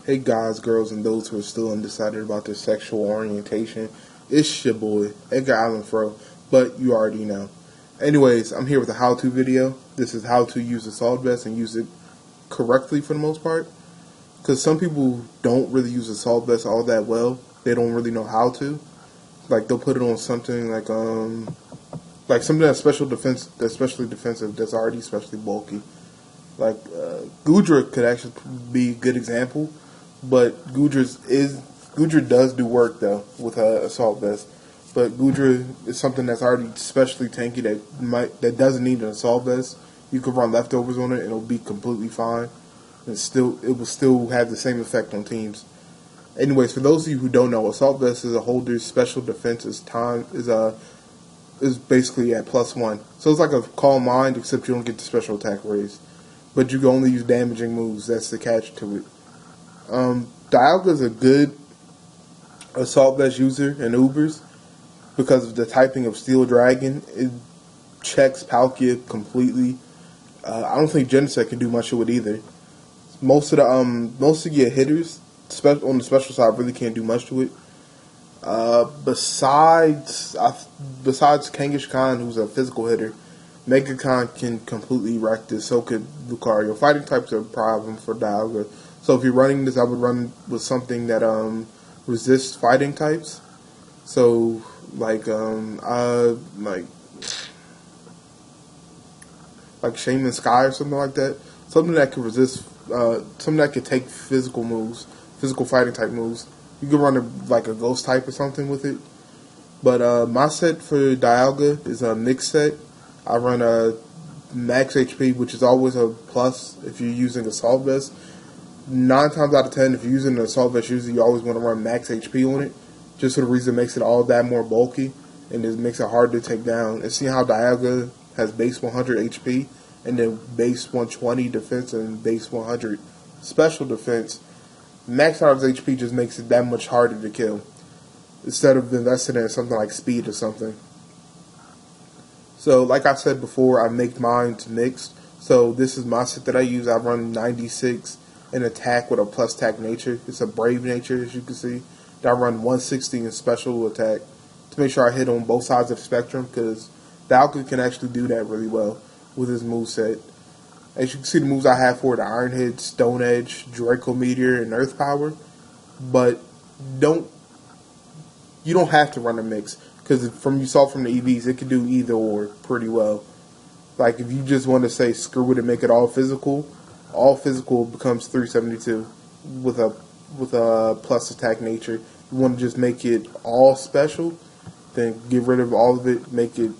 Hey guys, girls, and those who are still undecided about their sexual orientation, it's your boy, Edgar Allan Fro, but you already know. Anyways, I'm here with a how-to video. This is how to use the assault vest and use it correctly for the most part. Because some people don't really use the assault vest all that well. They don't really know how to. Like, they'll put it on something like something that's that's specially defensive, that's already especially bulky. Like, Gudra could actually be a good example. But Gudra does do work though with assault vest. But Gudra is something that's already especially tanky that doesn't need an assault vest. You could run leftovers on it and it'll be completely fine. And it will still have the same effect on teams. Anyways, for those of you who don't know, assault vest is a holder's special defense is basically at +1. So it's like a calm mind, except you don't get the special attack raised. But you can only use damaging moves. That's the catch to it. Dialga is a good assault vest user in Ubers because of the typing of Steel Dragon. It checks Palkia completely. I don't think Genesect can do much of it either. Most of your hitters, on the special side, really can't do much to it. Besides Kangaskhan, who's a physical hitter, Megakon can completely wreck this. So could Lucario. Fighting types are a problem for Dialga. So if you're running this, I would run with something that resists fighting types. So like Shaman Sky or something like that. Something that could resist, something that could take physical moves, physical fighting type moves. You could run a ghost type or something with it. But my set for Dialga is a mixed set. I run a max HP, which is always a plus if you're using Assault Vest. 9 times out of 10, if you're using an Assault Vest user, you always want to run max HP on it, just for the reason it makes it all that more bulky, and it makes it hard to take down. And see how Dialga has base 100 HP, and then base 120 defense, and base 100 special defense. Max out of HP just makes it that much harder to kill, instead of investing in something like speed or something. So, like I said before, I make mine mixed. So this is my set that I use. I run 96 in attack with a plus attack nature. It's a brave nature, as you can see. I run 160 in special attack to make sure I hit on both sides of the spectrum, because Valkyrie can actually do that really well with his moveset. As you can see, the moves I have for it are Iron Head, Stone Edge, Draco Meteor, and Earth Power. But you don't have to run a mix, because you saw from the EVs, it can do either or pretty well. Like if you just want to say screw it and make it all physical becomes 372 with a plus attack nature. You want to just make it all special, then get rid of all of it, make it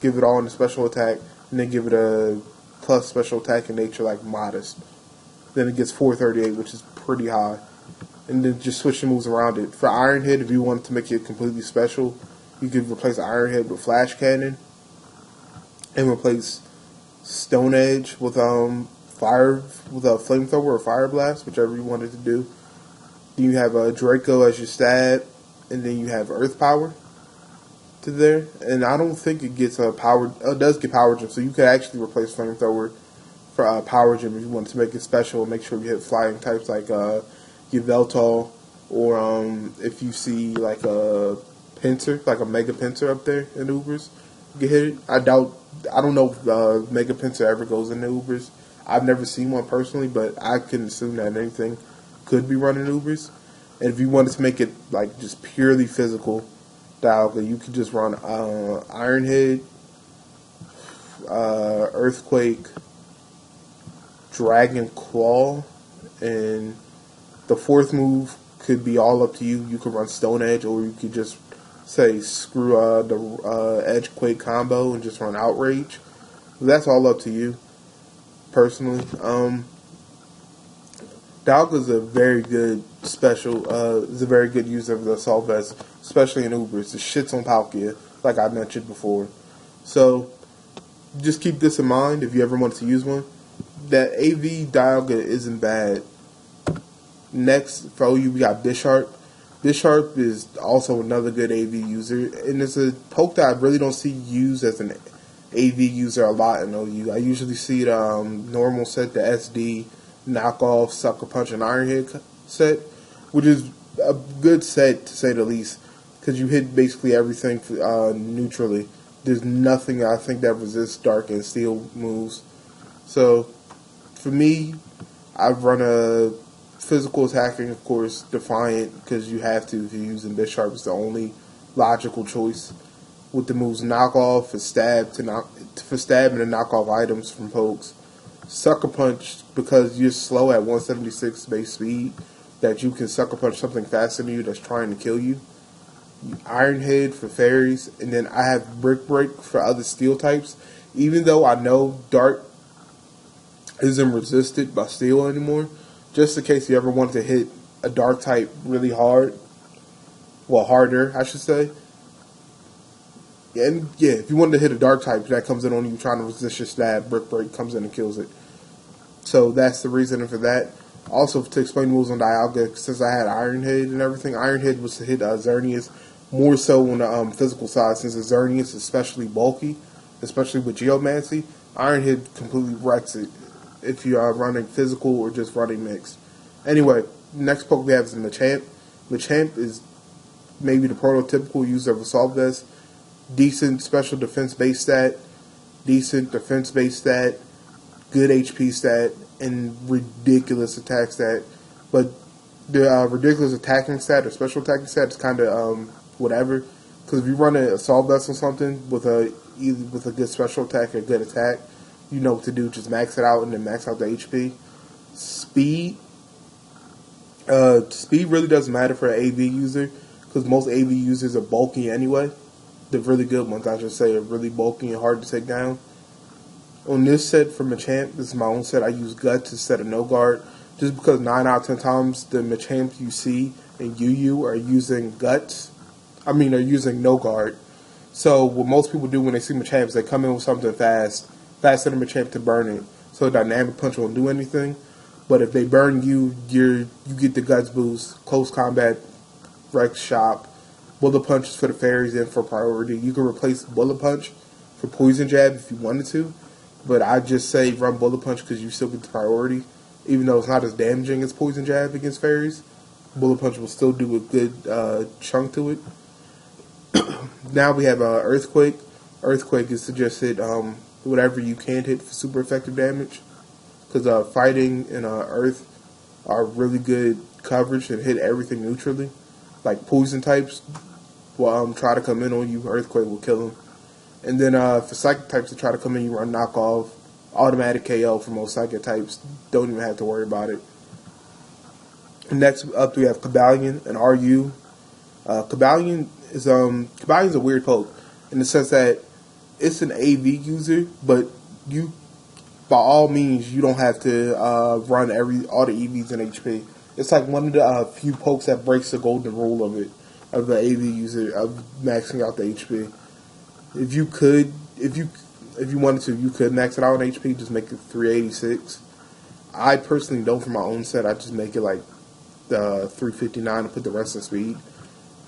give it all in the special attack, and then give it a plus special attack in nature like modest. Then it gets 438, which is pretty high. And then just switch the moves around it. For Iron Head, if you wanted to make it completely special, you could replace Iron Head with Flash Cannon, and replace Stone Edge with a flamethrower or fire blast, whichever you wanted to do. Then you have Draco as your stab, and then you have Earth Power to there. And I don't think it gets a power. It does get Power Gem, so you could actually replace flamethrower for Power Gem if you wanted to make it special and make sure you hit flying types like Yveltal, or if you see like a Pinsir, like a Mega Pinsir up there in Ubers, you can hit it. I don't know if Mega Pinsir ever goes into Ubers. I've never seen one personally, but I can assume that anything could be running Ubers. And if you wanted to make it like just purely physical Dialga, you could just run Iron Head, Earthquake, Dragon Claw, and the fourth move could be all up to you. You could run Stone Edge, or you could just say screw the Edge Quake combo and just run Outrage. That's all up to you, personally. Dialga is a very good is a very good user of the Assault Vest, especially in Ubers. It shits on Palkia, like I mentioned before. So just keep this in mind if you ever want to use one. That AV Dialga isn't bad. Next, for OU, we got Bisharp. Bisharp is also another good AV user, and it's a poke that I really don't see used as an AV user a lot in OU. I usually see it normal set, the SD, knockoff Sucker Punch and Iron Head set, which is a good set to say the least, because you hit basically everything neutrally. There's nothing I think that resists Dark and Steel moves. So for me, I've run a physical attacking, of course, Defiant, because you have to if you're using Bisharp. It's the only logical choice. With the moves Knockoff for stab for stabbing and knock off items from pokes. Sucker Punch, because you're slow at 176 base speed, that you can Sucker Punch something faster than you that's trying to kill you. Iron Head for fairies, and then I have Brick Break for other steel types. Even though I know Dark isn't resisted by steel anymore, just in case you ever wanted to hit a Dark type really hard, well, harder, I should say. And yeah, if you wanted to hit a Dark type that comes in on you trying to resist your stab, Brick Break comes in and kills it. So that's the reason for that. Also, to explain moves on Dialga, since I had Iron Head and everything, Iron Head was to hit Xerneas more so on the physical side, since Xerneas is especially bulky, especially with Geomancy. Iron Head completely wrecks it if you are running physical or just running mixed. Anyway, next poke we have is Machamp. Machamp is maybe the prototypical user of Assault Vest. Decent special defense base stat, decent defense base stat, good HP stat, and ridiculous attack stat. But the ridiculous attacking stat or special attacking stat is kind of whatever. Because if you run an Assault Vest or something with either with a good special attack or a good attack, you know what to do. Just max it out and then max out the HP. Speed. Speed really doesn't matter for an AV user because most AV users are bulky anyway. The really good ones, I should say, are really bulky and hard to take down. On this set from Machamp, this is my own set, I use Guts instead of No Guard, just because 9 out of 10 times the Machamps you see in UU are using Guts. Are using No Guard. So what most people do when they see Machamps, they come in with something faster than Machamp to burn it. So Dynamic Punch won't do anything. But if they burn you, you get the Guts boost, Close Combat, Rex Shop, Bullet Punch is for the fairies and for priority. You can replace Bullet Punch for Poison Jab if you wanted to, but I just say run Bullet Punch because you still get the priority. Even though it's not as damaging as Poison Jab against fairies, Bullet Punch will still do a good chunk to it. Now we have Earthquake. Earthquake is to just hit whatever you can hit for super effective damage, because Fighting and Earth are really good coverage and hit everything neutrally. Like poison types will try to come in on you, Earthquake will kill them. And then for psychic types to try to come in, you run Knockoff, automatic KO for most psychic types. Don't even have to worry about it. Next up, we have Cobalion and RU. Cobalion is a weird poke in the sense that it's an AV user, but you, by all means, you don't have to run all the EVs in HP. It's like one of the few pokes that breaks the golden rule of the AV user of maxing out the HP. If you wanted to, you could max it out on HP, just make it 386. I personally don't for my own set. I just make it like 359 and put the rest in speed.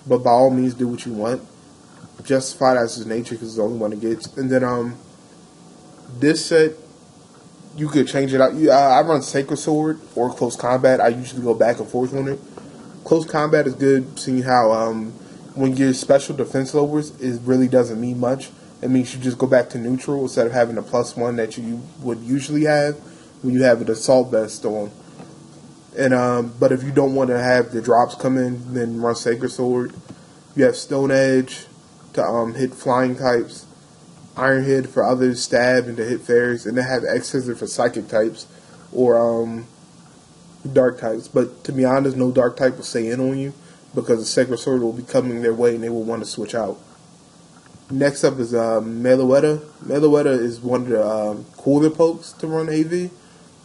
But by all means, do what you want. Justify that as his nature because it's the only one it gets. And then this set, you could change it out. I run Sacred Sword or Close Combat. I usually go back and forth on it. Close Combat is good, seeing how when your special defense lowers, it really doesn't mean much. It means you just go back to neutral instead of having a +1 that you would usually have when you have an Assault Vest on. And but if you don't want to have the drops come in, then run Sacred Sword. You have Stone Edge to hit flying types. Iron Head for others, stab and to hit fairies, and then have X Scissor for psychic types or dark types. But to be honest, no dark type will stay in on you because the Sacred Sword will be coming their way and they will want to switch out. Next up is Meloetta. Meloetta is one of the cooler pokes to run AV,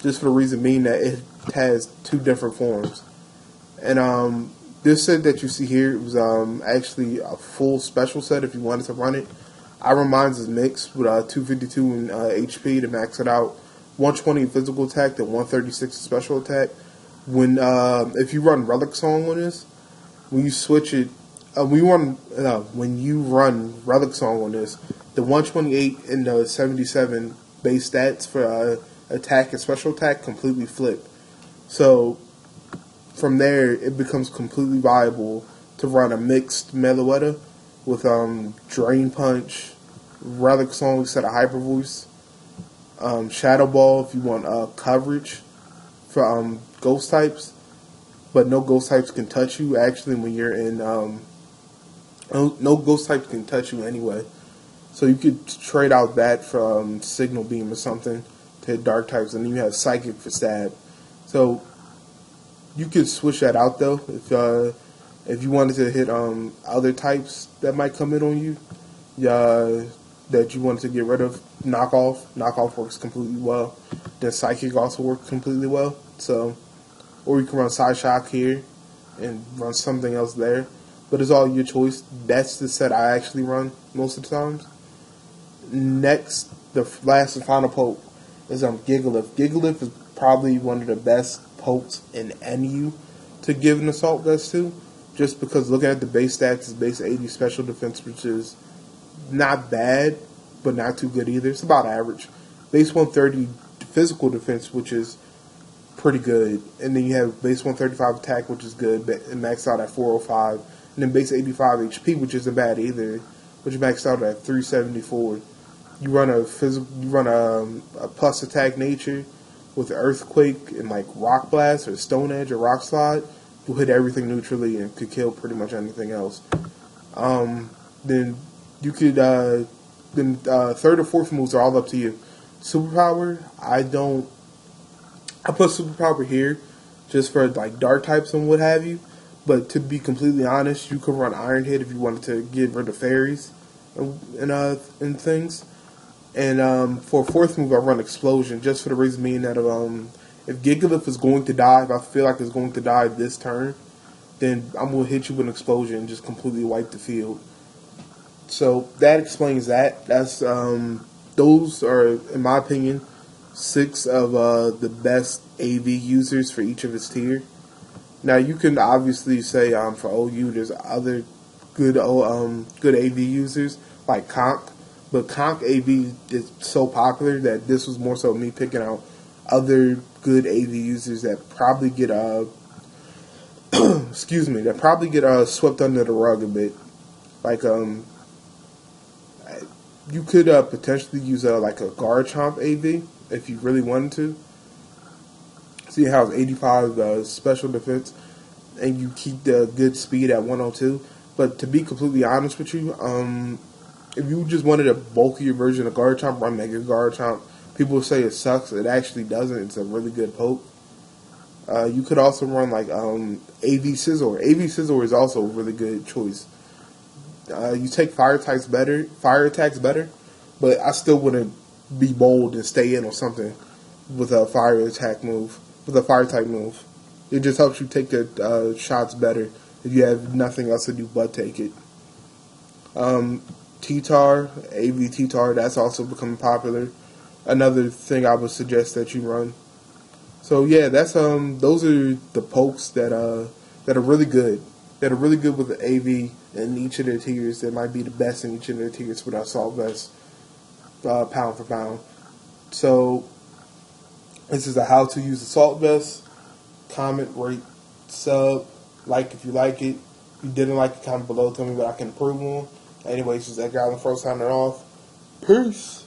just for the reason being that it has two different forms. And this set that you see here was actually a full special set if you wanted to run it. I run mine as mixed with 252 in HP to max it out, 120 in physical attack, and 136 in special attack. If you run Relic Song on this, when you switch it, when you run Relic Song on this, the 128 and the 77 base stats for attack and special attack completely flip. So from there, it becomes completely viable to run a mixed Meloetta with Drain Punch, Relic Song set of Hyper Voice, Shadow Ball if you want coverage for ghost types, but no ghost types can touch you. Actually, when you're in no ghost types can touch you anyway. So you could trade out that for Signal Beam or something to hit dark types, and then you have Psychic for stab. So you could switch that out though if you wanted to hit other types that might come in on you. That you wanted to get rid of. Knockoff works completely well. Then Psychic also works completely well. So, or you can run Side Shock here and run something else there. But it's all your choice. That's the set I actually run most of the times. Next, the last and final poke is Gigalith. Gigalith is probably one of the best pokes in NU to give an assault vest to, just because looking at the base stats, it's base 80 special defense, which is not bad, but not too good either. It's about average. Base 130 physical defense, which is pretty good. And then you have base 135 attack, which is good, and maxed out at 405. And then base 85 HP, which isn't bad either, which maxed out at 374. You run a plus attack nature with Earthquake and like Rock Blast or Stone Edge or Rock Slide. You'll hit everything neutrally and could kill pretty much anything else. Then you could third or fourth moves are all up to you. Superpower, I put superpower here just for like dark types and what have you. But to be completely honest, you could run Iron Head if you wanted to get rid of fairies and things. And for fourth move, I run Explosion just for the reason being that if Gigalith is going to die, if I feel like it's going to die this turn, then I'm going to hit you with an Explosion and just completely wipe the field. So that explains that. That's those are, in my opinion, 6 of the best AV users for each of its tier. Now you can obviously say for OU there's other good AV users like Conk, but Conk AV is so popular that this was more so me picking out other good AV users that probably get swept under the rug a bit. Like you could potentially use like a Garchomp AV if you really wanted to. See how it's 85 special defense, and you keep the good speed at 102. But to be completely honest with you, if you just wanted a bulkier version of Garchomp, run Mega Garchomp. People say it sucks. It actually doesn't. It's a really good poke. You could also run like AV Scizor. AV Scizor is also a really good choice. You take fire attacks better, but I still wouldn't be bold and stay in or something with a fire attack move, with a fire type move. It just helps you take the shots better if you have nothing else to do but take it. T-Tar, AV T-Tar, that's also becoming popular. Another thing I would suggest that you run. So yeah, that's those are the pokes that are really good. That are really good with the AV in each of their tiers. That might be the best in each of their tiers for the assault vest, pound for pound. So this is a how to use assault vest. Comment, rate, sub, like if you like it. If you didn't like it, comment below. Tell me what I can improve on. Anyways, this is Edgar Allan Fro signing off. Peace.